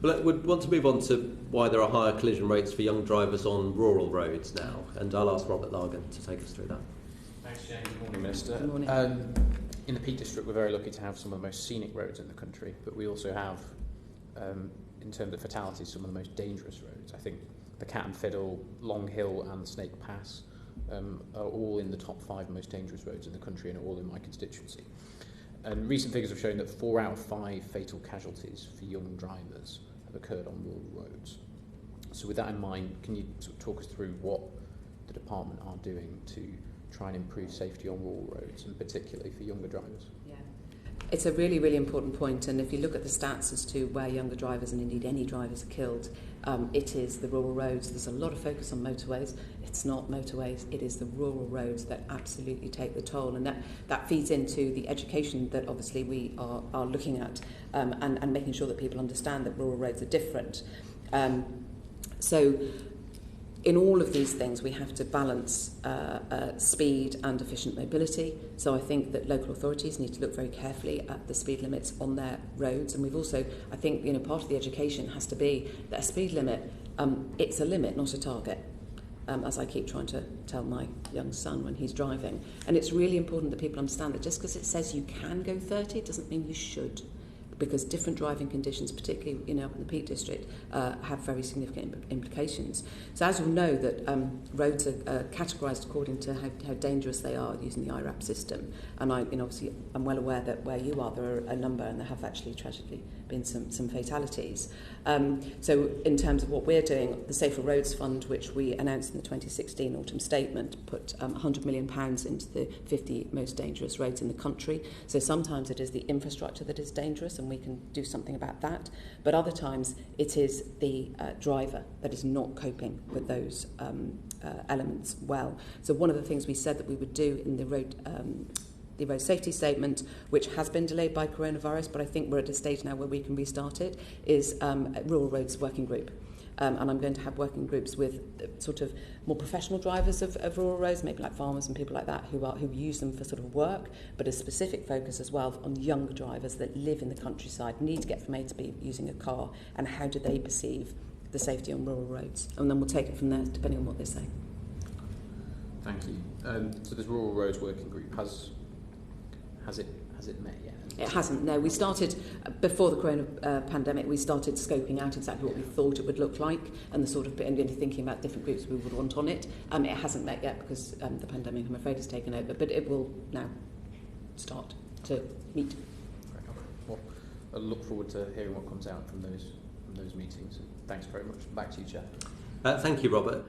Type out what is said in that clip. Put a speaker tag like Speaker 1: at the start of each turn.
Speaker 1: Well, I would want to move on to why there are higher collision rates for young drivers on rural roads now, and I'll ask Robert Largan to take us through that.
Speaker 2: Thanks, Jane. Good morning, Minister.
Speaker 3: Good morning.
Speaker 2: In the Peak District, we're very lucky to have some of the most scenic roads in the country, but we also have, in terms of fatalities, some of the most dangerous roads. I think the Cat and Fiddle, Long Hill and the Snake Pass are all in the top 5 most dangerous roads in the country and are all in my constituency. And recent figures have shown that 4 out of 5 fatal casualties for young drivers have occurred on rural roads. So with that in mind, can you sort of talk us through what the department are doing to try and improve safety on rural roads, and particularly for younger drivers?
Speaker 3: Yeah. It's a really, really important point, and if you look at the stats as to where younger drivers and indeed any drivers are killed, it is the rural roads. There's a lot of focus on motorways. It's not motorways, it is the rural roads that absolutely take the toll, and that feeds into the education that obviously we are looking at, and making sure that people understand that rural roads are different. So in all of these things, we have to balance speed and efficient mobility. So I think that local authorities need to look very carefully at the speed limits on their roads. And we've also, I think, part of the education has to be that a speed limit, it's a limit, not a target. As I keep trying to tell my young son when he's driving. And it's really important that people understand that just because it says you can go 30 doesn't mean you should. Because different driving conditions, particularly up in the Peak District, have very significant implications. So as you'll know, that roads are categorised according to how dangerous they are using the IRAP system. And obviously I'm well aware that where you are, there are a number, and there have actually tragically been some fatalities. So in terms of what we're doing, the Safer Roads Fund, which we announced in the 2016 autumn statement, put £100 million into the 50 most dangerous roads in the country. So sometimes it is the infrastructure that is dangerous, and we can do something about that. But other times it is the driver that is not coping with those elements well. So one of the things we said that we would do in the road safety statement, which has been delayed by coronavirus, but I think we're at a stage now where we can restart it, is a Rural Roads Working Group. And I'm going to have working groups with sort of more professional drivers of rural roads, maybe like farmers and people like that, who use them for sort of work, but a specific focus as well on younger drivers that live in the countryside, need to get from A to B using a car, and how do they perceive the safety on rural roads. And then we'll take it from there, depending on what they say.
Speaker 2: Thank you. So this Rural Roads Working Group, has it met yet?
Speaker 3: It hasn't, no. We started, before the corona pandemic, we started scoping out exactly what we thought it would look like, and the sort of, and thinking about different groups we would want on it. It hasn't met yet because the pandemic, I'm afraid, has taken over, but it will now start to meet.
Speaker 2: Great. Okay. Well, I look forward to hearing what comes out from those meetings. Thanks very much. Back to you, Chair.
Speaker 1: Thank you, Robert.